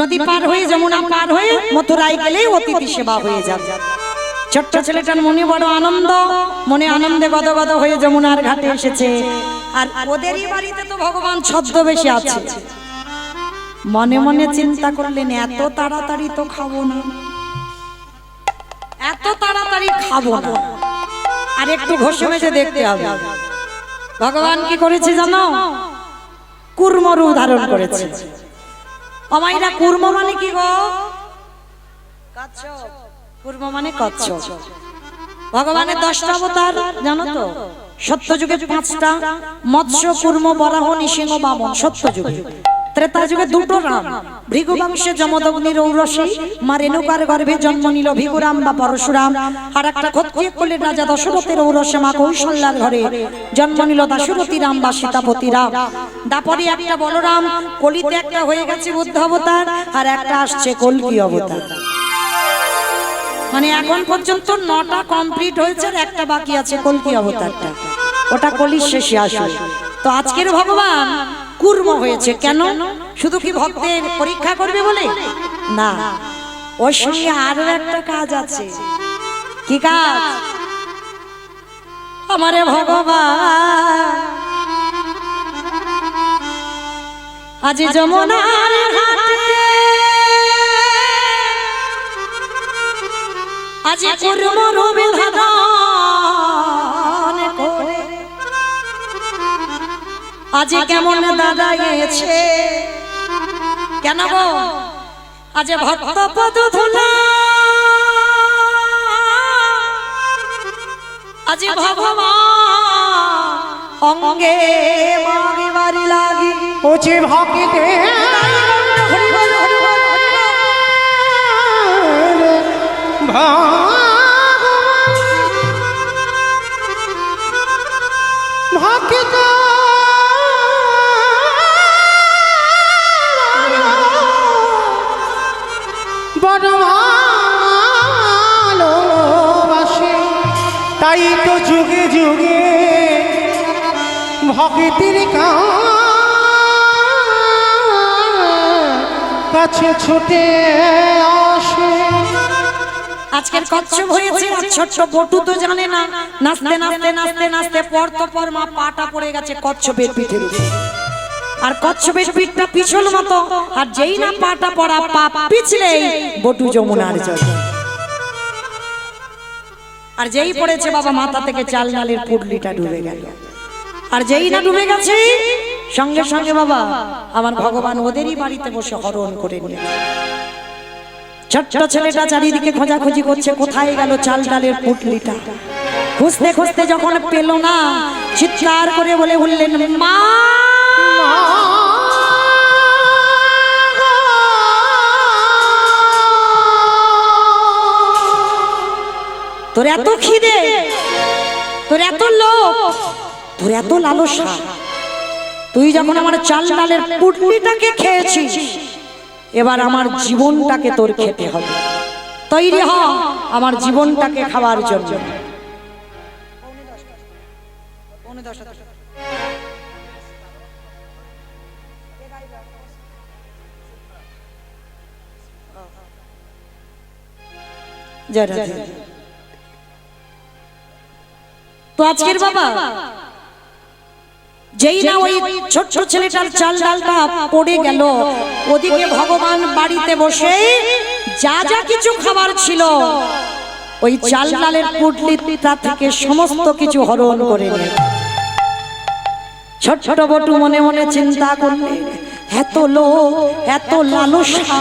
নদী পার হয়ে যমুনা পার হয়ে মথুরায় গেলেই অতিথি সেবা হয়ে যাবে। ছোট্ট ছেলেটার মনে বড় আনন্দ, মনে আনন্দে গদগদ হয়ে যমুনার ঘাটে এসেছে। আর ওদেরই বাড়িতে তো ভগবান ছদ্মবেশে আছে। মনে মনে চিন্তা করলেন এত তাড়াতাড়ি তো খাবো না, এত তাড়াতাড়ি খাবো না, আর একটু ঘষে মেজে দেখতে হবে। ভগবান কি করেছে জানো? কুর্ম রূপ ধারণ করেছে। অমাইরা কুর্ম মানে কি গো? কচ্ছপ। কুর্ম মানে কচ্ছপ। ভগবানের 10টা অবতার জানো তো? সত্যযুগে 5টা, মৎস্য, কুর্ম, বরাহ, নৃসিংহ, বামন। সত্যযুগে। ত্রেতা যুগে 2টো রাম, ভৃগু বংশে যমদগ্নির ঔরসী, মা রেণুকার গর্ভে জন্ম নিল ভিগুরাম বা পরশুরাম। আর একটা ক্ষত্রিয় কুলের রাজা দশরথের ঔরসে মা কৌশল্যার ঘরে জন্ম নিল দাশরথী রাম বা সীতাপতি রাম। দাপরে একটা বলরাম, কলিতে একটা হয়ে গেছে বুদ্ধ অবতার, আর একটা আসছে কল্কি অবতার। মানে এখন পর্যন্ত 9টা কমপ্লিট হয়েছে, আর একটা বাকি আছে কল্কি অবতারটা, ওটা কলির শেষে আসবে। তো আজকের ভগবান কুর্ম হয়েছে কেন? শুধু কি ভক্তের পরীক্ষা করবে বলে না, ওর সঙ্গে আরো একটা কাজ আছে। কি কাজ? আমারে ভগবান আজ যমুনার ঘাটে আজ কুর্ম রূপে ধারণ করে আজ কেমন দাঁড়াইছে। কেন গো? আজ ভক্ত পদ ধুলা আজ ভগবান অঙ্গে মাগিবারি লাগি ওছে ভক্তিতে ভক্ত বড় ভালোবাসে, তাই তো যুগে যুগে ভক্তির কাছে ছুটে আসে। আজকের কচ্ছপ হয়েছে, ছোট্ট বটু তো জানে না, নাচতে নাচতে নাচতে নাচতে পর তো পর মা পাটা পড়ে গেছে কচ্ছপের পিঠের উপরে। আর কচ্ছপের পিঠটা পিছল মতো, আর যেই না পাটা পড়া পা পিছলেই বটু যমুনার জলে। আর যেই পড়েছে বাবা মাথা থেকে চাল ডালের পুডলিটা ডুবে গেল। আর যেই না ডুবে গেছে সঙ্গে সঙ্গে বাবা আমার ভগবান ওদেরই বাড়িতে বসে হরণ করে নিল। ছোট্ট ছেলেটা চারিদিকে খোঁজাখুঁজি করছে, কোথায় গেল চাল ডালের পুটলিটা। খুঁজতে খুঁজতে যখন পেল না, চিৎকার করে বলে উঠলেন, মা তোর এত খিদে, তোর এত লোভ, তোর এত লালসা, তুই যখন আমার চাল ডালের পুটলিটাকে খেয়েছিস, এবার আমার জীবনটাকে তোর খেতে হবে। তৈরি হ আমার জীবনটাকে খাওয়ার জন্য। তো আজকের বাবা যেই না ওই ছোট্ট ছেলেটার চাল ডালটা পড়ে গেল, ওদিকে ভগবান বাড়িতে বসে যা যা কিছু খাবার ছিল ওই চাল ডালের পুটলিটা থেকে সমস্ত কিছু হরণ করে নিল। ছোট বটু মনে মনে চিন্তা করলে, এত লোভ, এত লালসা,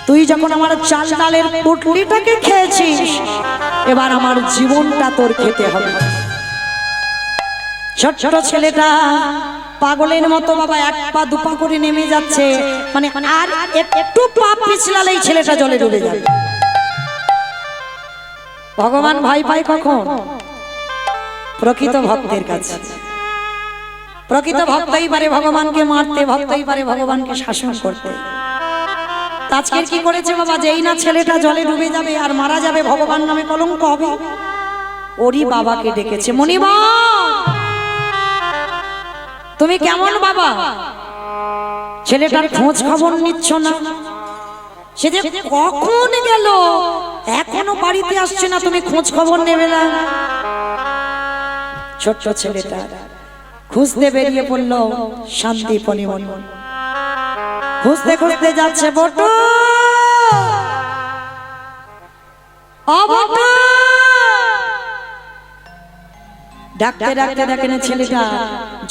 তুই যখন আমার চাল ডালের পুটলিটাকে খেয়েছিস, এবার আমার জীবনটা তোর খেতে হবে। ছোট ছেলেটা পাগলের মতো বাবা এক পা দুপা করে নেমে যাচ্ছে, মানে আর একটু পা পিছলালেই ছেলেটা জলে ডুবে যাবে। ভগবান ভয় পায় কখন? প্রকৃত ভক্তের কাছে। প্রকৃত ভক্তই পারে ভগবানকে মারতে, ভক্তই পারে ভগবানকে শাসন করতে। আজকের কি করেছে বাবা? যেই না ছেলেটা জলে ডুবে যাবে আর মারা যাবে, ভগবান নামে কলঙ্ক হবে, ওরই বাবাকে ডেকেছে, মনিবা তুমি কেমন বাবা? ছেলেটার খোঁজ খবর নিচ্ছ না, সে যে কখন গেল এখনো বাড়িতে আসছে না, তুমি খোঁজ খবর নেবে না। ছোট্ট ছেলেটা খুঁজতে বেরিয়ে পড়লো শান্তিপনি মন, খুঁজতে খুঁজতে যাচ্ছে বটু, ডাকতে ডাকতে দেখেন ছেলেটা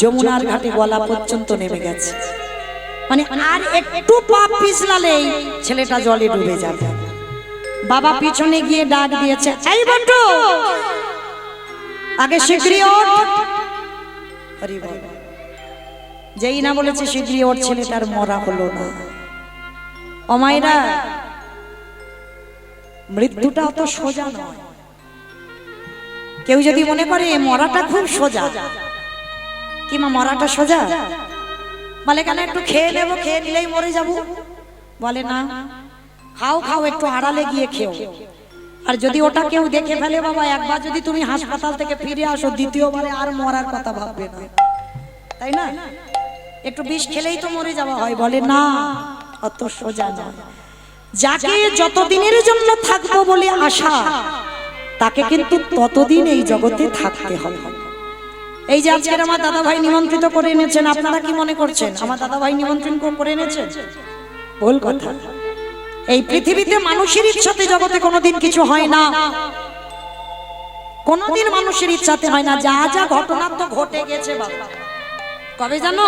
যমুনার ঘাটে গলা পর্যন্ত নেমে গেছে, মানে আর একটু পা পিছলালেই ছেলেটা জলে ডুবে যাবে। বাবা পিছনে গিয়ে ডাক দিয়েছে, এই বটু আগে শিগগিরই ওঠ। হরি বল। যেই না বলেছে শিগগিরই ওঠ, ছেলেটার মরা হলো না। ও মায়েরা, মৃত্যুটা অত সোজা নয়। কেউ যদি মনে করে মরাটা খুব সোজা, কি মা মরাটা সোজা? বলে কেন একটু খেয়ে নেবো, খেয়ে নিলেই মরে যাবো? বলে না, খাও খাও, একটু আড়ালে গিয়ে খেও। আর যদি ওটা কেউ দেখে ফেলে বাবা, একবার যদি তুমি হাসপাতাল থেকে ফিরে আসো, দ্বিতীয়বারে আর মরার কথা ভাববে না, তাই না? একটু বিষ খেলেই তো মরে যাওয়া হয়। বলে না, অত সোজা নয়। যাকে যতদিনের জন্য থাকবো বলে আশা, তাকে কিন্তু ততদিন এই জগতে থাকতে হবে। এই যে আজকের আমার দাদা ভাই নিমন্ত্রিত করে এনেছেন, আপনারা কি মনে করছেন আমার দাদা ভাই নিমন্ত্রণ করে এনেছেন? ভুল কথা। এই পৃথিবীতে মানুষের ইচ্ছাতে জগতে কোনোদিন কিছু হয় না, কোনোদিন মানুষের ইচ্ছাতে হয় না। যা যা ঘটনা তো ঘটে গেছে বাবা। কবে জানো?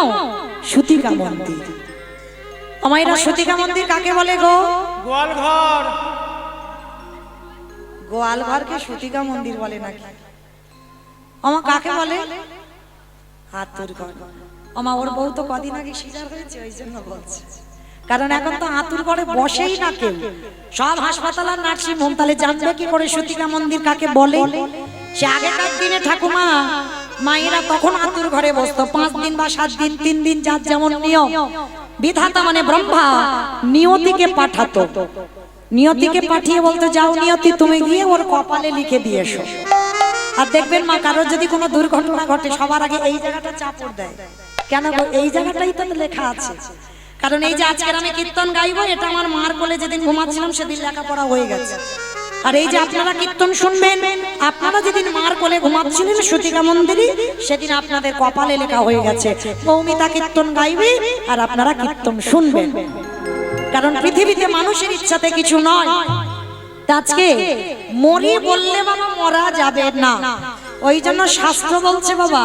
সুতিকা মন্দির। আমায়রা সুতিকা মন্দির কাকে বলে গো? গোয়ালঘর। গোয়ালঘরকে সুতিকা মন্দির বলে নাকি? আমার কাকে বলে? আতুর ঘর। আমার ওর বউ তো কদিন আগে সিজার হয়েছে, ওই জন্য বলছে। কারণ এখন তো আতুর ঘরে বসেই না কেউ, সব হাসপাতাল আর নার্সিং হোম। তাহলে জানবে কি করে সুতিকা মন্দির কাকে বলে? সে আগেকার দিনে ঠাকুমা মায়েরা তখন আতুর ঘরে বসতো 5 দিন বা 7 দিন, 3 দিন, যার যেমন নিয়ম। বিধাতা মানে ব্রহ্মা নিয়তিকে পাঠাতো, নিয়তিকে পাঠিয়ে বলতো, যাও নিয়তি তুমি গিয়ে ওর কপালে লিখে দিয়ে এসো। আর দেখবেন মা, কারোর যদি কোনো দুর্ঘটনা ঘটে সবার আগে এই জায়গাটা চাপড় দেয়। কেন? এই জায়গাটাই তো লেখা আছে। কারণ এই যে আজকের আমি কীর্তন গাইবো, এটা আমার মার কোলে যেদিন ঘুমাচ্ছিলাম সেদিন লেখাপড়া হয়ে গেছে। আর এই যে আপনারা কীর্তন শুনবেন, আপনারা যেদিন মার কোলে ঘুমাচ্ছিলেন সুতিকা মন্দিরে, সেদিন আপনাদের কপালে লেখা হয়ে গেছে মৌমিতা কীর্তন গাইবে আর আপনারা কীর্তন শুনবেন। কারণ পৃথিবীতে মানুষের ইচ্ছাতে কিছু নয়। আজকে মরি বললে বাবা মরা যাবে না, ওই জন্য শাস্ত্র বলছে বাবা,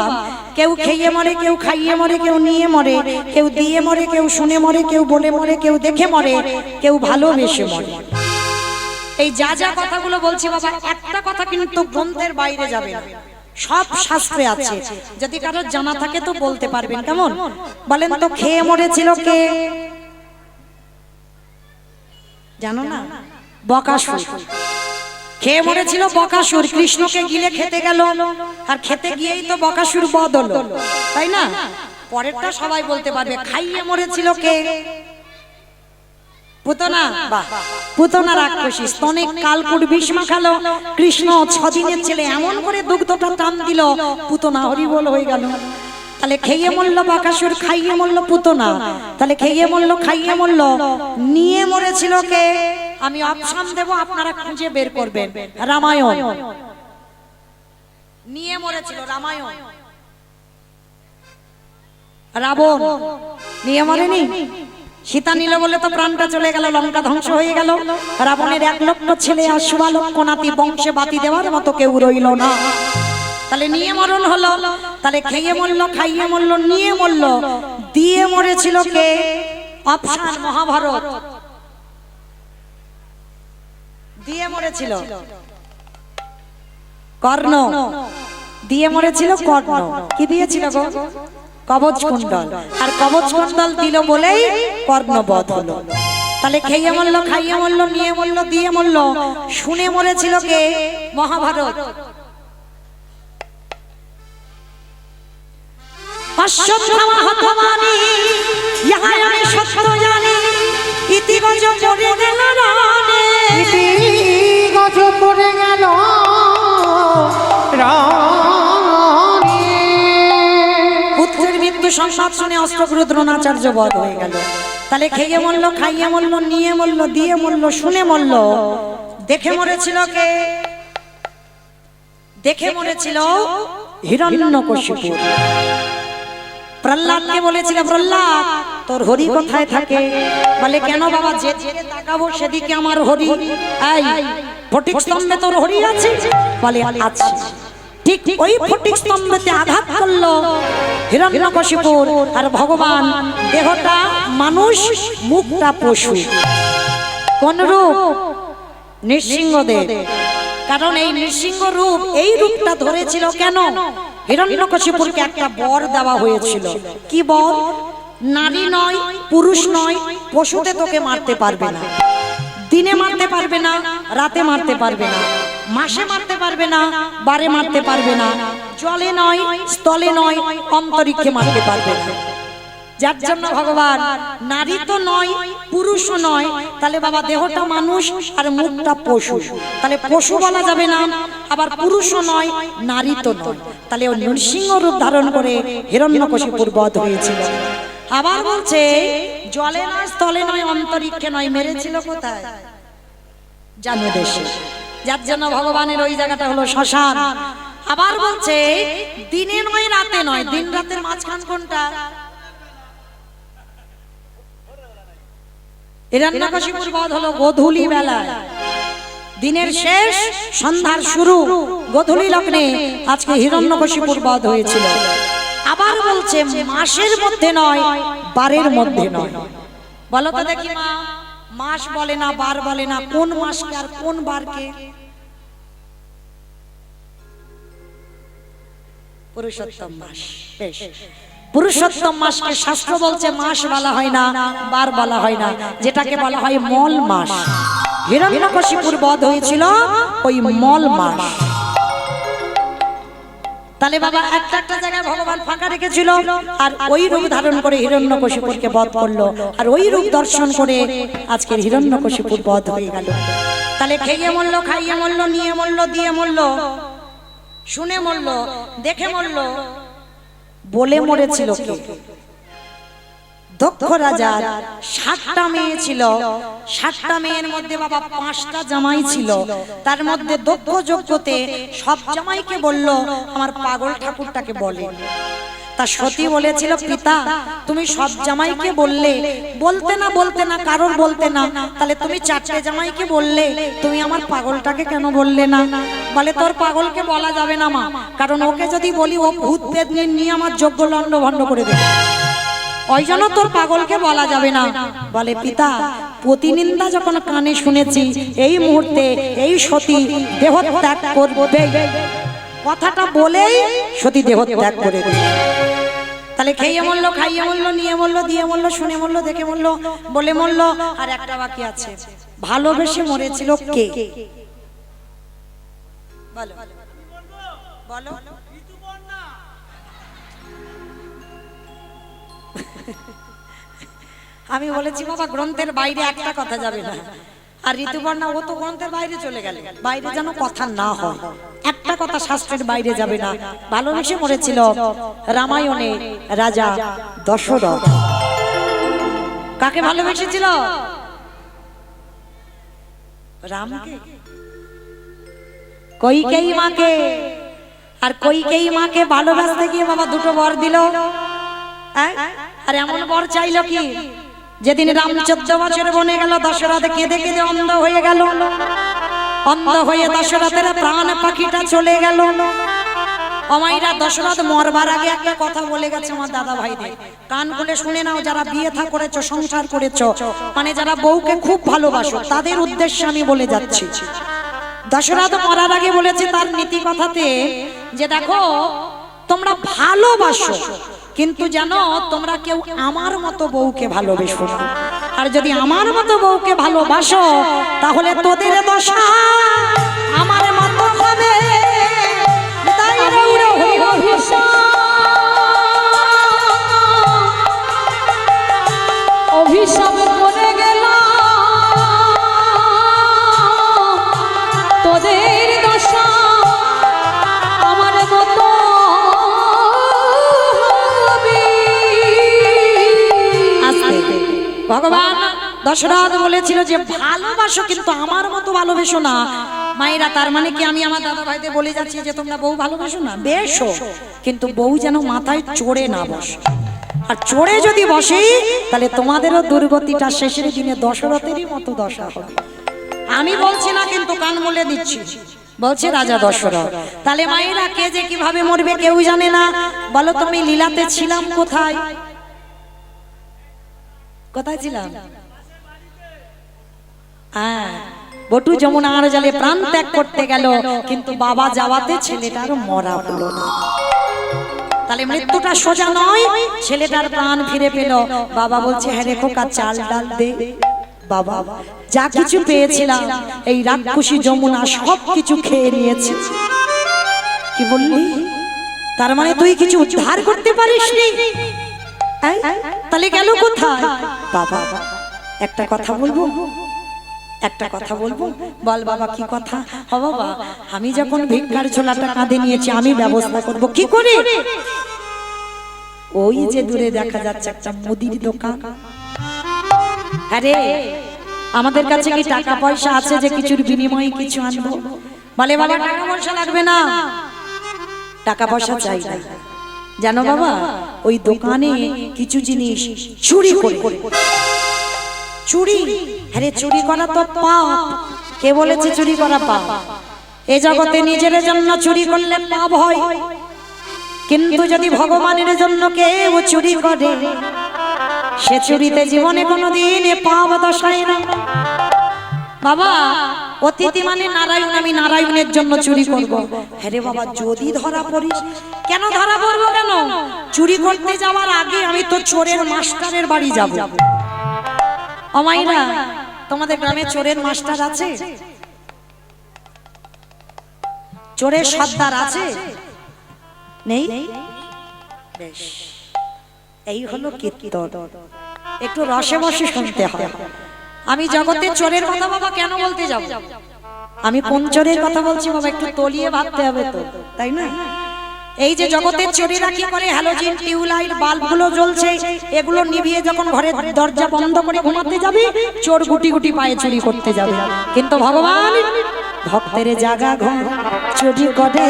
কেউ খেয়ে মরে, কেউ খাইয়ে মরে, কেউ নিয়ে মরে, কেউ দিয়ে মরে, কেউ শুনে মরে, কেউ বলে মরে, কেউ দেখে মরে, কেউ ভালোবেসে মরে। এই যা যা কথাগুলো বলছি বাবা, একটা কথা কিন্তু গ্রন্থের বাইরে যাবে না, সব শাস্ত্রে আছে। যদি কারোর জানা থাকে তো বলতে পারবেন। কেমন বলেন তো? খেয়ে মরেছিল কে জানো না? বকাসুর। খেয়ে মরেছিল বকাসুর। কৃষ্ণকে গিলে খেতে গেল, আর খেতে গিয়েই তো বকাসুর বধ হলো, তাই না? পরেরটা সবাই বলতে পারবে। খাইয়ে মরেছিল কে? পুতনা। বাহ, পুতনা রাক্ষসী। স্তনে কালকুট বিষ মাখালো। কৃষ্ণ 6 দিনের ছেলে এমন করে দুগ্ধটা টান দিল, পুতনা হরিবোল হয়ে গেল। তাহলে খেয়ে মরল বকাসুর, খাইয়ে মরল পুতনা। তাহলে খেয়ে মরল, খাইয়ে মরল, নিয়ে মরেছিল কে? আমি অপশন দেব, আপনারা খুঁজে বের করবেন। রামায়ণ। নিয়ে মরেছিল রামায়ণ। রাবণ নিয়ে মরেনি? সীতা নিল বলে তো প্রাণটা চলে গেল, লঙ্কা ধ্বংস হয়ে গেল। রাবণের 1 লক্ষ ছেলে আর 16 লক্ষ নাতি, বংশে বাতি দেওয়ার মতো কেউ রইল না। তাহলে নিয়ে মরণ হলো। তাহলে খেয়ে মরল, খাইয়ে মরল, নিয়ে মরল, দিয়ে মরেছিল কে? অপশন মহাভারত। দিয়ে মরেছিল কর্ণ। দিয়ে মরেছিল কর্ণ। কি দিয়েছিল গো? কবচ কুণ্ডল। আর কবচ কুণ্ডল দিল বলেই কর্ণবধ হলো। তাহলে খেয়ে মরল, খাইয়ে মরল, নিয়ে মরল, দিয়ে মরল, শুনে মরেছিল কে? মহাভারত। অশ্বত্থামা হতবানি, ইহা আমি সত্য জানি, ইতি গজ পড়ে গেল রানে, ইতি গজ পড়ে গেল রানে। পুত্রের মৃত্যু সংবাদ শুনে অষ্টগুরু দ্রোণাচার্য বধ হয়ে গেল। তাহলে খেয়ে মরল, খাইয়ে মরল, নিয়ে মরল, দিয়ে মরল, শুনে মরল। দেখে মরেছিল কে? দেখে মরেছিল হিরণ্যকশিপু। প্রহ্লাদকে বলেছিল, প্রহ্লাদ তোর হরি কোথায় থাকে? বলে কেন বাবা, যেদিকে তাকাবো সেদিকে আমার হরি। এই ফটিক স্তম্ভে তোর হরি আছে? বলে আছে। ঠিক ওই ফটিক স্তম্ভেতে আঘাত করলো হিরণ্যকশিপুর। আর ভগবান দেহটা মানুষ, মুখটা পশু। কোন রূপ? নৃসিংহদেব। কারণ এই নৃসিংহ রূপ, এই রূপটা ধরেছিল কেন? হিরণ্যকশিপুরকে একটা বর দেওয়া হয়েছিল। কি বর? নারী নয়, পুরুষ নয়, পশুতে তোকে মারতে পারবে না। দিনে মারতে পারবে না, রাতে মারতে পারবে না, মাসে মারতে পারবে না, বারে মারতে পারবে না, জলে নয়, স্থলে নয়, অন্তরিক্ষে মারতে পারবে না। যার জন্য ভগবান নারী তো নয়, পুরুষও নয়। তাহলে বাবা দেহটা মানুষ আর মুখটা পশু। তাহলে পশু বলা যাবে না, আবার পুরুষও নয়, নারী তো নয়। তাহলে ও নৃসিংহ রূপ ধারণ করে হিরণ্যকশিপুর বধ হয়েছিল। আবার বলছে জলে নয়, স্থলে নয়, অন্তরিক্ষে নয়, মেরেছিল কোথায়? জানো দেশে। যার জন্য ভগবানের ওই জায়গাটা হলো শ্মশান। আবার বলছে দিনে নয়, রাতে নয়, দিন রাতের মাঝখান কোনটা? হিরণ্যকশিপুর বধ হলো গোধূলি বেলায়। দিনের শেষ, সন্ধ্যার শুরু, গোধূলি লগ্নে আজকে হিরণ্যকশিপুর বধ হয়েছিল। আবার বলছে মাসের মধ্যে নয়, বারের মধ্যে নয়। বলো তো দেখি মা, মাস বলে না, বার বলে না, কোন মাসকে আর কোন বারকে? পুরুষোত্তম মাস। বেশ, পুরুষোত্তম মাসকে শাস্ত্র বলছে মাস বলা হয় না, বার বলা হয় না, যেটাকে বলা হয় মল মাস। হিরণ্যকশিপুর বধ হয়েছিল ওই মল মাস। তাহলে বাবা একটা একটা জায়গায় ভগবান ফাঁকা রেখেছিল, আর ওই রূপ ধারণ করে হিরণ্যকশিপুরকে বধ করলো। আর ওই রূপ দর্শন করে আজকের হিরণ্যকশিপুর বধ হয়ে গেল। তাহলে খেয়ে মরল, খাইয়ে মরল, নিয়ে মরল, দিয়ে মরল, শুনে মরল, দেখে মরল। বলে মরেছিল কে? দক্ষ রাজার 60টা মেয়ে ছিল। 60টা মেয়ের মধ্যে বাবা 5টা জামাই ছিল। তার মধ্যে দক্ষ যজ্ঞতে সব জামাইকে বলল আমার পাগল ঠাকুরটাকে বলে। তা সতী বলেছিল, পিতা তুমি সব জামাইকে বললে, বলতে না কারোর বলতে না, তাহলে তুমি 4টে জামাইকে বললে, তুমি আমার পাগলটাকে কেন বললে না? বলে তোর পাগলকে বলা যাবে না মা, কারণ ওকে যদি বলি ও ভূত পেত নিয়ে আমার যজ্ঞ লন্ড ভন্ড করে দেবে, ওই জন্য তোর পাগলকে বলা যাবে না। বলে পিতা প্রতিনিন্দা যখন কানে শুনেছি, এই মুহূর্তে এই সতী দেহ ত্যাগ করবে। কথাটা বলেই সতী দেহ ত্যাগ করে দিল। তাহলে খেয়ে মরল, খাইয়ে মরল, নিয়ে মরল, দিয়ে মরল, শুনে মরল, দেখে মরল, বলে মরল। আর একটা বাকি আছে, ভালোবেসে মরেছিল কে? বলো বলো। আমি বলেছি বাবা গ্রন্থের বাইরে একটা কথা যাবে না। আর ঋতুপর্ণা ও তো গ্রন্থের বাইরে চলে গেল, বাইরে যেন কথা না হয়, একটা কথা শাস্ত্রের বাইরে যাবে না। ভালোবেসে মরেছিল রামায়ণে রাজা দশরথ। কাকে ভালোবেসেছিল? রামকে, কইকেয়ী মাকে। আর কইকেয়ী মাকে ভালোবাসতে গিয়ে বাবা দুটো বর দিল। আর এমন বর চাইলো কি, যেদিন রাম 14 বছর বনে গেল, দশরথ কেঁদে কেঁদে অন্ধ হয়ে গেল। অন্ধ হয়ে দশরথের প্রাণ পাখিটা চলে গেল। অমাইরা দশরথ মরবার আগে একটা কথা বলে গেছে আমার দাদা ভাইদের, কান খুলে শুনে নাও। যারা বিয়ে থা করেছো, সংসার করেছো, মানে যারা বউকে খুব ভালোবাসো, তাদের উদ্দেশ্যে আমি বলে যাচ্ছি। দশরথ মরার আগে বলেছে তার নীতি কথাতে যে দেখো তোমরা ভালোবাসো, কিন্তু জানো তোমরা কেউ আমার মতো বউকে ভালোবেসো না। আর যদি আমার মতো বউকে ভালোবাসো, তাহলে তোদের দশা আমার মতো হবে। তাই অভিশাপ করে গেল তোদের দশা আমার মতো হবে। ভগবান দশরথ বলেছিল যে ভালোবাসো কিন্তু আমার মতো ভালোবেসো না। মায়েরা, তার মানে কি আমি আমার দাদা ভাইদের বলে যাচ্ছি যে তোমরা বউ ভালোবাসো না? বেশো, কিন্তু বউ যেন মাথায় চড়ে না বসে। আর চড়ে যদি বসে তাহলে তোমাদেরও দুর্গতিটা শেষের দিনে দশরথেরই মতো দশা হবে। আমি বলছি না, কিন্তু কান মুলে দিচ্ছি, বলছে রাজা দশরথ। তাহলে মায়েরা, কে যে কিভাবে মরবে কেউ জানে না। বলো তুমি লীলাতে ছিলাম কোথায়? কোথায় ছিলাম? হ্যাঁ, বটু যমুনার জলে প্রাণ ত্যাগ করতে গেল, কিন্তু বাবা যাওয়াতে ছেলেটার মরা হলো না। তাহলে মৃত্যুটা সোজা নয়, ছেলেটার প্রাণ ফিরে পেল। বাবা বলছে, হ্যাঁ রে খোকা, চাল ডাল দে। বাবা, যা কিছু পেয়েছিলাম এই রাক্ষসী যমুনা সব কিছু খেয়ে নিয়েছে। কি বললি? তার মানে তুই কিছু উদ্ধার করতে পারিসনি? তাহলে গেল কোথায়? বাবা, একটা কথা বলবো, একটা কথা বলবো। বল বাবা, কি কথা? হ বাবা, আমি যখন ভিক্ষার ঝোলাটা কাঁধে নিয়েছি, আমি ব্যবস্থা করব। কি করে? ওই যে দূরে দেখা যাচ্ছে একটা মুদির দোকান। আরে, আমাদের কাছে কি টাকা পয়সা আছে যে কিছুর বিনিময়ে কিছু আনবো? বলে বাবা, টাকা পয়সা লাগবে না, টাকা পয়সা চাই না। জানো বাবা, ওই দোকানে কিছু জিনিস চুরি করে। চুরি? আরে চুরি করা তো পাপ। কে বলেছে চুরি করা পাপ? এই জগতে নিজের জন্য চুরি করলে পাপ হয়, কিন্তু যদি ভগবানের জন্য কেউ চুরি করে, সে চুরিতে জীবনে কোনোদিন পাপ দশায় না। বাবা, অতিথি মানে নারায়ণ, আমি নারায়ণের জন্য চুরি করব। হ্যাঁ বাবা, যদি ধরা পড়িস? কেন ধরা পড়বো? কেন? চুরি করতে যাওয়ার আগে আমি তো চোরের মাস্টারের বাড়ি যাব। ও মাইরা, তোমাদের গ্রামে চোরের মাস্টার আছে? চোরের সর্দার আছে? নেই? বেশ, এই হলো কীর্তন। একটু রসে বসে শুনতে হয়। আমি জগতে চোরের কথা বাবা কেন বলতে যাব? আমি কোন চোরের কথা বলছি বাবা একটু তলিয়ে ভাবতে হবে তো, তাই না? এই যে জগতের চোরেরা কি করে, হ্যালোজেন টিউবলাইট বাল্বগুলো জ্বলছে, এগুলো নিভিয়ে যখন ঘরের দরজা বন্ধ করে ঘুমাতে যাবে, চোর গুটি গুটি পায়ে চুরি করতে যাবে। কিন্তু ভগবান ভক্তের জাগা ঘর চুরি করে,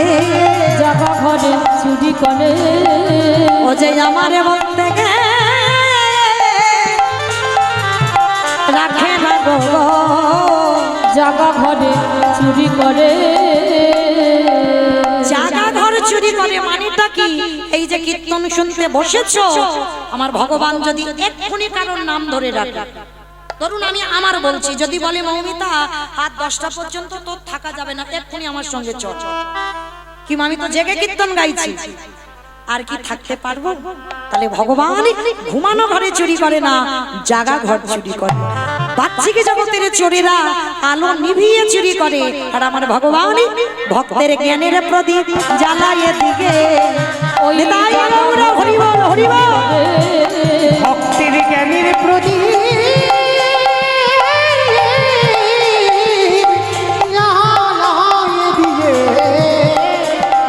জাগা ঘরে চুরি করে। ও যে আমার ভক্ত রাখে না গো, জাগা ঘরে চুরি করে। জাগা ঘর চুরি করে মানেটা কি? এই যে কীর্তন শুনতে বসেছো, আমার ভগবান যদি এক্ষুনি কারোর নাম ধরে রাখে, ধরুন আমি আমার বলছি, যদি বলে মৌমিতা রাত 10টা পর্যন্ত তোর থাকা যাবে না, এক্ষুনি আমার সঙ্গে চল, কি আমি তো জেগে কীর্তন গাইছি, আর কি থাকতে পারবো? তাহলে ভগবান ঘুমানো ঘরে চুরি করে না, জাগা ঘর চুরি করে। বাচ্চিকে জগতের চোরেরা আলো নিভিয়ে চুরি করে, আর আমার ভগবান ভক্তের জ্ঞানের প্রদীপ জ্বালায় দিকে। ভক্তের জ্ঞানের প্রদীপ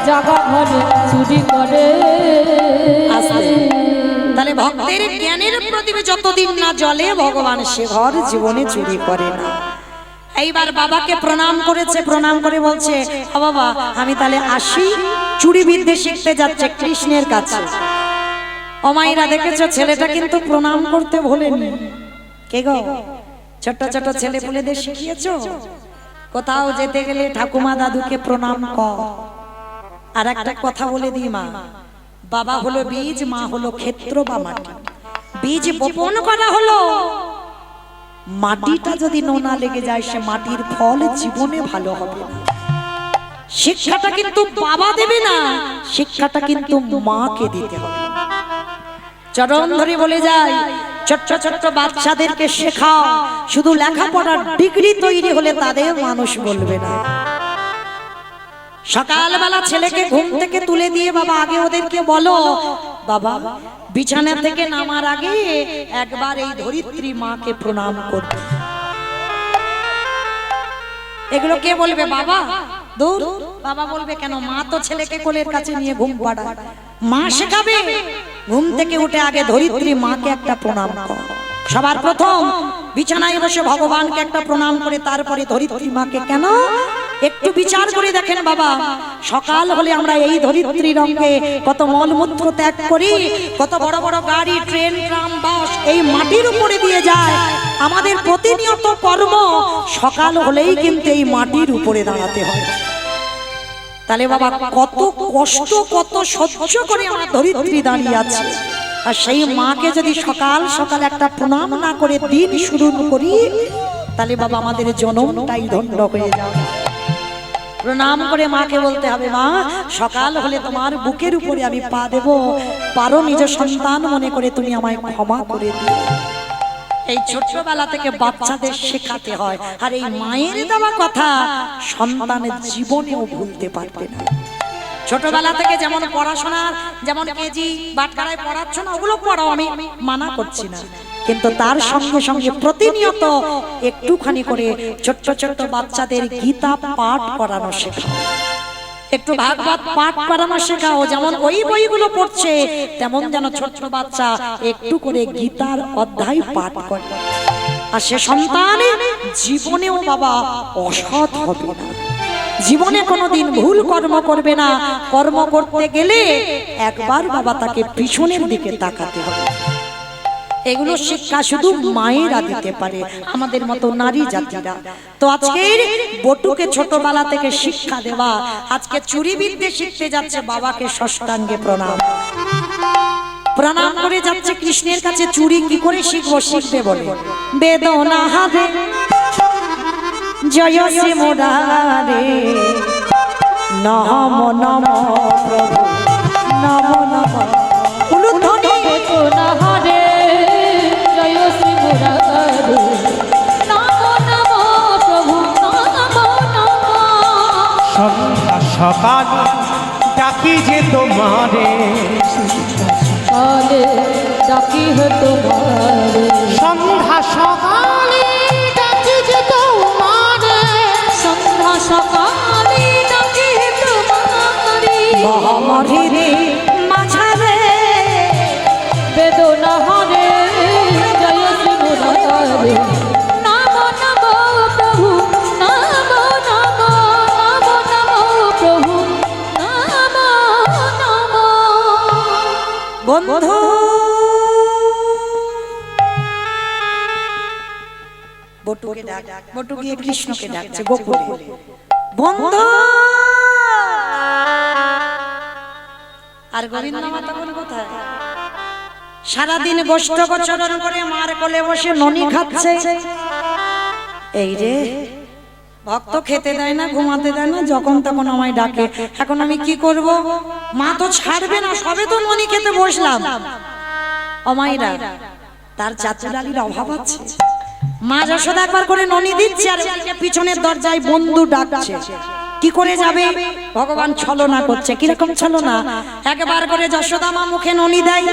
জাগা ঘরে চুরি করে। তাহলে ভক্তের জ্ঞানের প্রদীপে যতদিন না জ্বলে, ভগবান সে ঘর জীবনে চুরি করে না। এইবার বাবাকে প্রণাম করেছে, প্রণাম করে বলছে, বাবা আমি তাহলে আসি, চুরি বিদ্যে শিখতে যাচ্ছে কৃষ্ণের কাছে। ও মাইরা, দেখেছো ছেলেটা কিন্তু প্রণাম করতে ভোলেনি। কে গো, ছোট ছোট ছেলে পুলেদের শিখিয়েছো? কোথাও যেতে গেলে ঠাকুমা দাদুকে প্রণাম কর। আর একটা কথা বলে দিই মা, বাবা হলো বীজ, মা হলো ক্ষেত্র বা মাটি। বীজ বপন করা হলো, মাটিটা যদি নোনা লেগে যায়, সে মাটির ফল জীবনে ভালো হবে না। শিক্ষাটা কিন্তু বাবা দেবে না, শিক্ষাটা কিন্তু মাকে দিতে হবে। চরণ ধরে বলে যায়, ছোট্ট ছোট্ট বাচ্চাদেরকে শেখাও, শুধু লেখাপড়ার ডিগ্রি তৈরি হলে তাদের মানুষ বলবে না। সকালবেলা ছেলেকে ঘুম থেকে তুলে দিয়ে বাবা আগে ওদেরকে বলো, বাবা বিছানা থেকে নামার আগে একবার এই ধরিত্রী মাকে প্রণাম করবে। এগুলো কে বলবে? বাবা। দূর, বাবা বলবে কেন? মা তো ছেলেকে কোলের কাছে নিয়ে ঘুম পাড়ায়, মা শেখাবে। ঘুম থেকে উঠে আগে ধরিত্রী মাকে একটা প্রণাম কর। সবার প্রথম বিছানায় বসে ভগবানকে একটা প্রণাম করে তারপরে ধরিত্রী মাকে। কেন? একটু বিচার করে দেখেন বাবা, সকাল হলে আমরা এই ধরিত্রী রঙে কত মলমূত্র ত্যাগ করি, কত বড় বড় গাড়ি, ট্রেন, ট্রাম, বাস এই মাটির উপরে দিয়ে যায়। আমাদের প্রতিনিয়ত কর্ম সকাল হলেই কিন্তু এই মাটির উপরে দাঁড়াতে হয়। তাহলে বাবা কত কষ্ট, কত সহ্য করে আমার ধরিত্রী দাঁড়িয়ে আছে। আর সেই মাকে যদি সকাল সকাল একটা প্রণাম না করে দিন শুরু করি, তাহলে বাবা আমাদের জনমটাই ধন্য হয়ে যাবে। প্রণাম করে মাকে বলতে হবে, মা সকাল হলে তোমার বুকের উপরে আমি পা দেব, পারো নিজ সন্তান মনে করে তুমি আমায় ক্ষমা করে দিও। এই ছোটবেলা থেকে বাচ্চাদের শেখাতে হয়, আর এই মায়ের দেওয়া কথা সন্তানের জীবনেও ভুলতে পারবে না। ছোটবেলা থেকে যেমন পড়াশোনা, যেমন কেজি বাটখারায় পড়াচ্ছ না, ওগুলো পড়াও, আমি মানা করছি না, কিন্তু তার সঙ্গে সঙ্গে প্রতিনিয়ত একটুখানি করে ছোট্ট ছোট্ট বাচ্চাদের গীতা পাঠ করানো শেখাও, একটু ভাগবত পাঠ করানো শেখাও। যেমন ওই বইগুলো পড়ছে, তেমন যেন ছোট্ট বাচ্চা একটু করে গীতার অধ্যায় পাঠ করে। আর সে সন্তান জীবনেও বাবা অসৎ হবে না, জীবনে কোনোদিন ভুল কর্ম করবে না। কর্ম করতে গেলে একবার বাবা তাকে পিছনের দিকে তাকাতে হবে। এগুলো শিক্ষা শুধু মায়েরা দিতে পারে, আমাদের মতো নারী জাতিরা। তো আজকের বটুকে ছোটবেলা থেকে শিক্ষা দেওয়া, আজকে চুরি বিদ্যে শিখতে যাচ্ছে, বাবাকে ষষ্ঠাঙ্গে প্রণাম প্রণাম করে যাচ্ছে কৃষ্ণের কাছে। চুরি কি করে শিখবো? শিখবে বলে বেদনা হারে জয় শ্রী মুরারে নম নম প্রভু নম নম উলুধ্বনি। বেদনা হারে জয় শ্রী মুরারে নম নম প্রভু নম নম। সন্ধ্যা সকাল ডাকি যে তোমারে, কালে ডাকি হে তোমারে, সন্ধ্যা সকালে ডাকি যে তোমারে, সন্ধ্যা সকালে ডাকি হে তোমারে। মহমরিরে মাঝারে বেদনা হারে জয় শ্রী মুরারে নম নম প্রভু নম নম নম নম প্রভু নম নম। বন্ধু বটুকে ডাক, বটু গিয়ে কৃষ্ণকে ডাকছে গোকুলে। বন্ধু আর গোবিন্দ মা তখন কোথায়? সারাদিন গোষ্ঠ গোচরণ করে মার কোলে বসে ননি খাচ্ছে। এই রে ভক্ত খেতে দেয় না, ঘুমাতে দেয় না, যখন তখন আমায় ডাকে। এখন আমি কি করব? মা তো ছাড়বে না, সবে তো ননি খেতে বসলাম। অমাইরা তার চাচুরালির অভাব আছে। মা যশোদা একবার করে ননি দিচ্ছে, আর পিছনের দরজায় বন্ধু ডাকছে। কি করে যাবে? ভগবান ছলনা করছে। কিরকম ছলনা? একবার করে যশোদা মা মুখে ননি দেয়,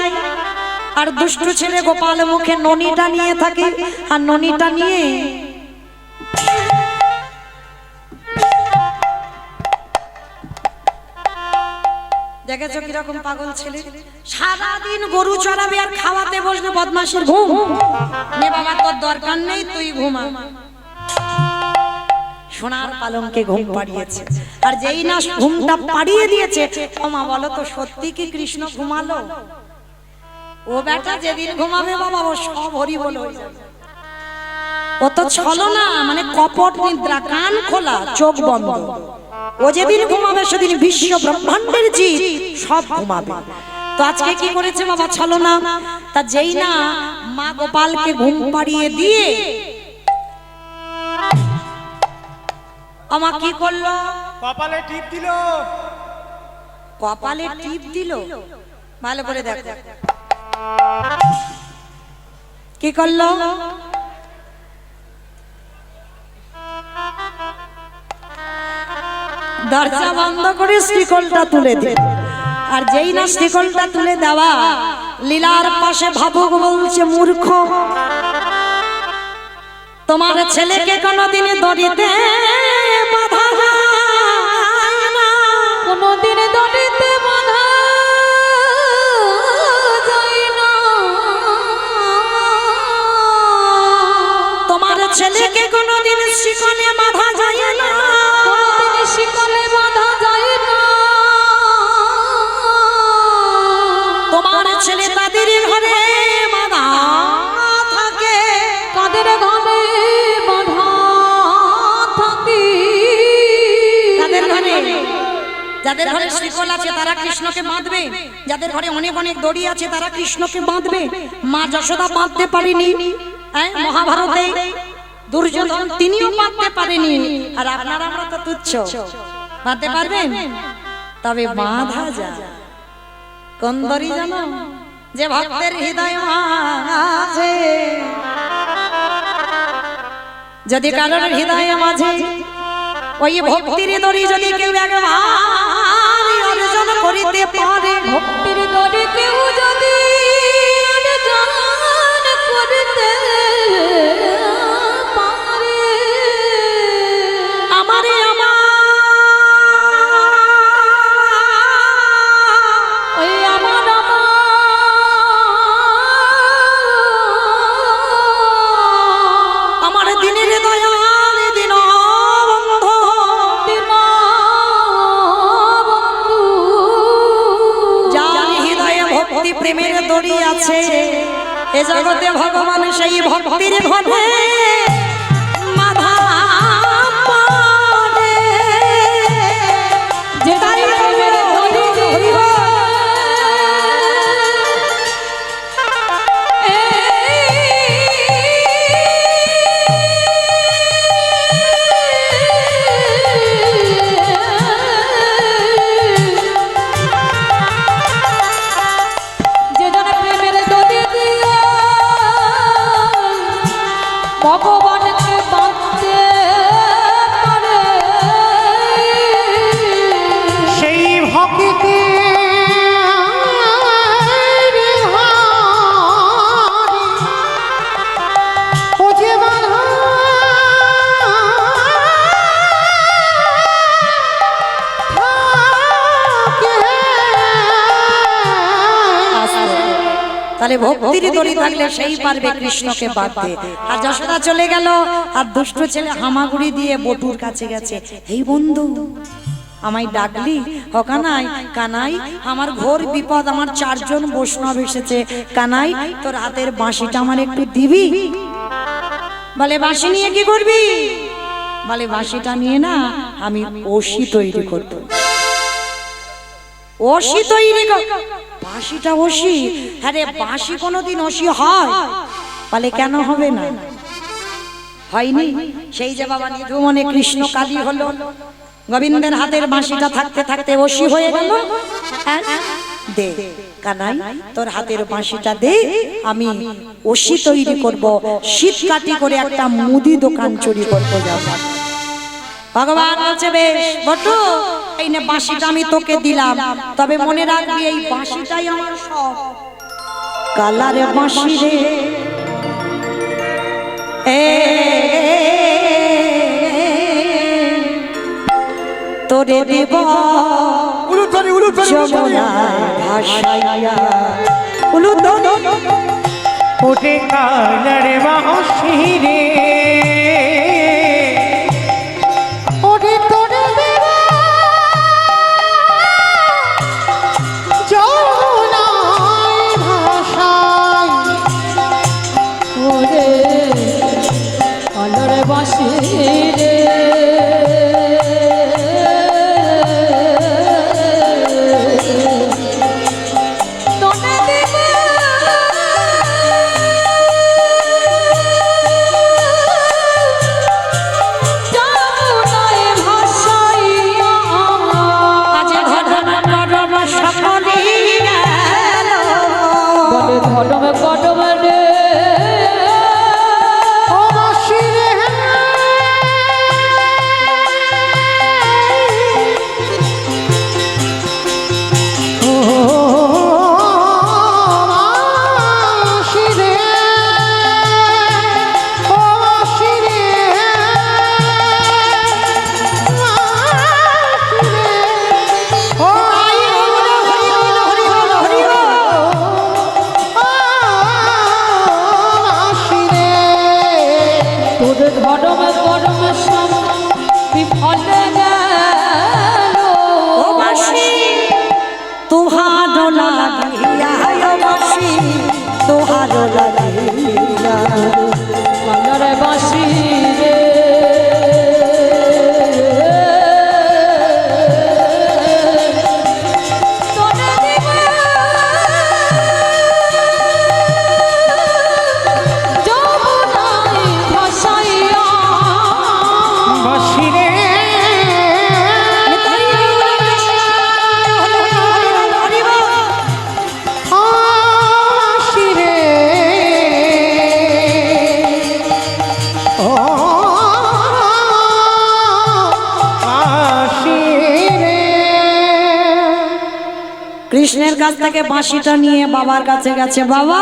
আর দুষ্টু ছেলে গোপাল মুখে ননিটা নিয়ে থাকে, আর ননিটা নিয়ে দেখেছো কিরকম পাগল ছেলে? সারাদিন গরু চড়াবে আর খাওয়াতে বসবে, বদমাশের ঘুম। নে বাবা তোর দরকার নেই, তুই ঘুমা। সোনার পালঙ্কে ঘুম পাড়িয়েছে, আর যেই না ঘুমটা পাড়িয়ে দিয়েছে, মা বলো তো সত্যি কি কৃষ্ণ ঘুমালো? ও বেটা যেদিন ঘুমাবে বাবা ও সব হরি বল হয়ে যাবে। ও তো ছলনা, মানে কপট নিদ্রা, কান খোলা চোখ বন্ধ। ও যেদিন ঘুমাবে সেদিন বিশ্ব ব্রহ্মাণ্ডের জীব সব ঘুমাবে। তো আজকে কি করেছে বাবা? ছলনা। তা যেই না মা গোপালকে ঘুম পাড়িয়ে দিয়ে আমা কি করলো? কপালে টিপ দিল। কপালে টিপ দিল? ভালো করে দেখো কি করলো। দরজা বন্ধ করে শিকলটা তুলে দিল, আর যেই না শিকলটা তুলে দেওয়া, লীলার পাশে ভাবুক বলছে, মূর্খ, তোমার ছেলেকে কোনোদিন দড়িতে বাঁধা যায় না, কোনোদিন দড়িতে বাঁধা যায় না। ছেলেকে কোনোদিন শিকলে বাঁধা যায় না, কোনোদিন শিকলে বাঁধা যায় না। তোমার ছেলে তাদের ঘরে বাঁধা থাকে, কাদের ঘরে বাঁধা থাকে, তাদের ঘরে যাদের ঘরে শিকল আছে তারা কৃষ্ণকে বাঁধবে, যাদের ঘরে অনেক অনেক দড়ি আছে তারা কৃষ্ণকে বাঁধবে। মা যশোদা বাঁধতে পারেনি, মহাভারতে দুর্যোধন তিনিও বাঁধতে পারেনি, আর আপনারা আমরা তো তুচ্ছ, বাঁধতে পারবেন? তবে বাঁধা যায় কোন দড়ি জানো? যে ভক্তের হৃদয় মাঝে, যদি কারোর হৃদয় মাঝে ওই ভক্তির দড়ি যদি কেউ একবার অর্জন করিতে পারে, ভক্তির দরে কেউ যদি অর্জন করিতে পারে, আমারে ওই আমার আমার দিনের দয়াল দিন বন্ধু, বন্ধু, যার হৃদয়ে ভক্তি প্রেমের দড়ি আছে, এ জগতে ভগবান সেই ভক্তির ঘরে বাঁধা পড়ে। যে তাই প্রেমের দড়ি দিয়ে যে জন প্রেমের দড়ি দিয়ে ভগবানকে বাঁধতে পারে, সেই ভক্তি ও যে বাঁধা তাহলে ভক্তির দড়ি থাকলে সেই পারবে কৃষ্ণকে বাঁধতে। আর যশোদা চলে গেল, আর দুষ্ট ছেলে হামাগুড়ি দিয়ে বটুর কাছে গেছে, এই বন্ধু আমায় ডাকলি? ও কানাই, কানাই আমার ঘোর বিপদ, আমার 4 জন বৈষ্ণব এসেছে, কানাই তোর হাতের বাঁশিটা আমার একটু দিবি? বলে বাঁশি নিয়ে কি করবি? বলে বাঁশিটা নিয়ে না আমি ওষি তৈরি করব। ওষি তৈরি বাঁশিটা ওষি? আরে বাঁশি কোনোদিন ওষি হয়? বলে কেন হবে না? হয়নি? সেই যে বাবা নিধু মনে কৃষ্ণ কালী হলো, গোবিন্দের হাতের বাঁশিটা থাকতে থাকতে ওষি হয়ে গেল। দে কানাই তোর হাতের বাঁশিটা দে, আমি ওষি তৈরি করব, শীতকাটি করে একটা মুদি দোকান চুরি করতে যাব। ভগবান বলছে বেশ বটু, এই নে বাঁশিটা আমি তোকে দিলাম, তবে মনে রাখবি এই বাঁশিটাই আমার সব। কালারে বাঁশি রে তোরে দেব যমুনায় ভাসাইয়া, ওটে কালার বাঁশি রে ওটে তোরে দেবা যমুনায় ভাসাই, ওরে কালারে বাঁশি রে, তোনে দেব যমুনায় ভাসাইয়া, আজ ঘটনা করব সকলে গেল, বলে ধর্ম কদম রে, ও বাঁশি রে ধর্ম কর্ম সব বিফলে গেল ও বাঁশি তোহার লাগিয়া ও বাঁশি তোহার লাগিয়া বাংলার বাঁশি রে তোরে দিব যমুনায় ভাসাইয়া বাঁশি রে বাঁশি রে ও বাঁশি রে কৃষ্ণের কাছ থেকে বাঁশিটা নিয়ে বাবার কাছে গেছে। বাবা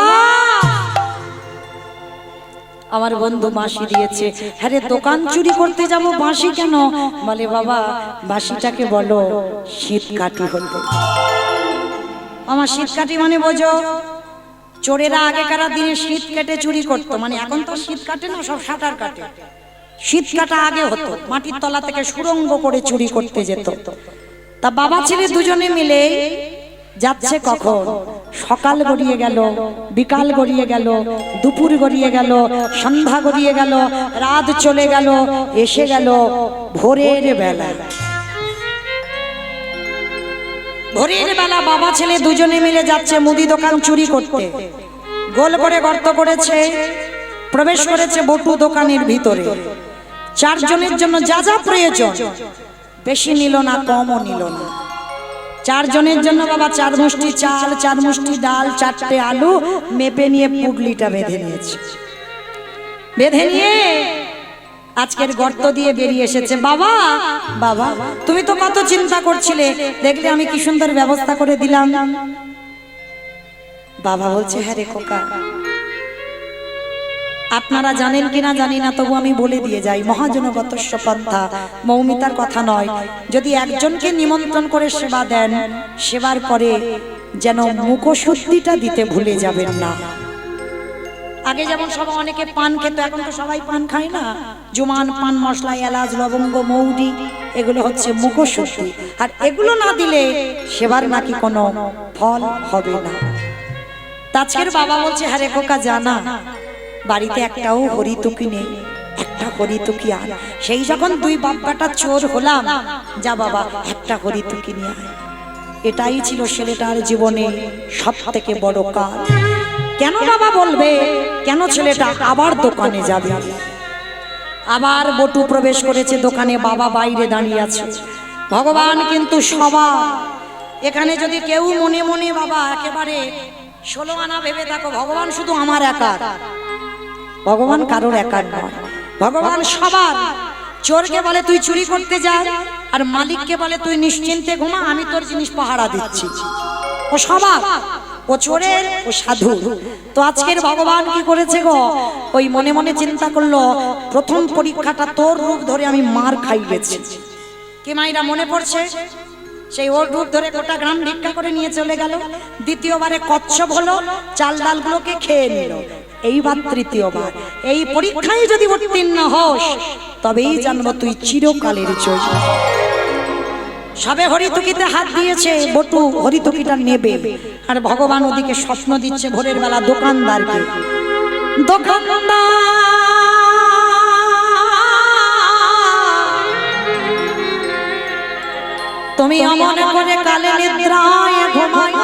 আমার বন্ধু বাঁশি দিয়েছে। হ্যাঁ রে, দোকান চুরি করতে যাব, বাঁশি কেন? বলে বাবা বাঁশিটাকে বলো শীতকাঠি হলো। আমার শীতকাঠি মানে বোঝো, চোরেরা আগেকার দিনে শীত কেটে চুরি করতো, মানে এখন তো শীত কাটে না, সব সাঁতার কাটে। শীত কাটা আগে হতো, মাটির তলা থেকে সুড়ঙ্গ করে চুরি করতে যেত। তা বাবা ছেলে দুজনে মিলে যাচ্ছে, কখন সকাল গড়িয়ে গেল, বিকাল গড়িয়ে গেল, দুপুর গড়িয়ে গেল, সন্ধ্যা গড়িয়ে গেল, রাত চলে গেল, এসে গেল ভোরের বেলা। ভোরের বেলা বাবা ছেলে দুজনে মিলে যাচ্ছে মুদি দোকান চুরি করতে। গোল করে গর্ত করেছে, প্রবেশ করেছে বটু দোকানের ভিতরে। চারজনের জন্য যা যা প্রয়োজন, বেশি নিল না, কমও নিল না। চারজনের জন্য বাবা 4 মুষ্টি চাল, 4 মুষ্টি ডাল, 4টে আলু মেপে নিয়ে পুগলিটা বেঁধে নিয়েছে। বেঁধে নিয়ে আজকের গর্ত দিয়ে বেরিয়ে এসেছে। বাবা বাবা তুমি তো কত চিন্তা করছিলে, দেখলে আমি কি সুন্দর ব্যবস্থা করে দিলাম। বাবা বলছে হ্যাঁ রে খোকা, আপনারা জানেন কিনা জানি না, তবু আমি বলে দিয়ে যাই, মহাজনগতস্য পন্থা, মৌমিতার কথা নয়। যদি একজনকে নিমন্ত্রণ করে সেবা দেন, সেবার পরে যেন মুখশুদ্ধিটা দিতে ভুলে যাবেন না। আগে যেমন সবাই অনেকে পান খেত, এখন তো সবাই পান খায় না। জুমান, পান মশলা, এলাচ, লবঙ্গ, মৌরি, এগুলো হচ্ছে মুখশুদ্ধি। আর এগুলো না দিলে সেবার নাকি কোনো ফল হবে না। আজকের বাবা বলছে হ্যাঁ রে খোকা, জানা বাড়িতে একটাও হরিতুকি নেই, একটা হরিতুকি আর। সেই যখন 2 বাপ বেটা চোর হলাম, যা বাবা একটা হরিতুকি নিয়ে আয়। এটাই ছিল ছেলেটার জীবনে সব থেকে বড় কাজ। কেন বাবা বলবে, কেন ছেলেটা আবার দোকানে যাবে? আবার বটু প্রবেশ করেছে দোকানে, বাবা বাইরে দাঁড়িয়ে আছে। ভগবান কিন্তু সবার। এখানে যদি কেউ মনে মনে বাবা একেবারে 16 আনা ভেবে থাকো, ভগবান শুধু আমার একার, ভগবান কারোর একার নয়, ভগবান সবার। চোরকে বলে তুই চুরি করতে যা, আর মালিককে বলে তুই নিশ্চিন্তে ঘুমা, আমি তোর জিনিস পাহারা দিচ্ছি। ও সবার, ও চোরের, ও সাধু। তো আজকের ভগবান কি করেছে গো, ওই মনে মনে চিন্তা করলো, প্রথম পরীক্ষাটা তোর রূপ ধরে আমি মার খাই গেছি। কি মাইরা মনে পড়ছে? সেই ওর রূপ ধরে গোটা গ্রাম ভিক্ষা করে নিয়ে চলে গেল। দ্বিতীয়বারে কচ্ছপ হলো, চাল ডালগুলোকে খেয়ে নিল। এইবার তৃতীয়বার। এই পরীক্ষায় যদি উত্তীর্ণ হোস, তবেই জানবো তুই চিরকালের চোর। সবে হরিতুকিতে হাত দিয়েছে, বটু হরিতুকিটা নেবে, আর ভগবান ওদিকে স্বপ্ন দিচ্ছে ভোরের বেলা দোকানদারকে। দোকানদার তুমি অমন করে কালে নিদ্রায় ঘুমায়,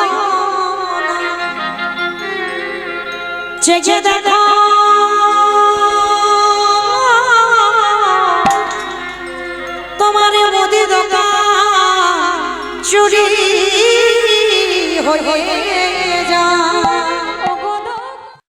জেগে দেখো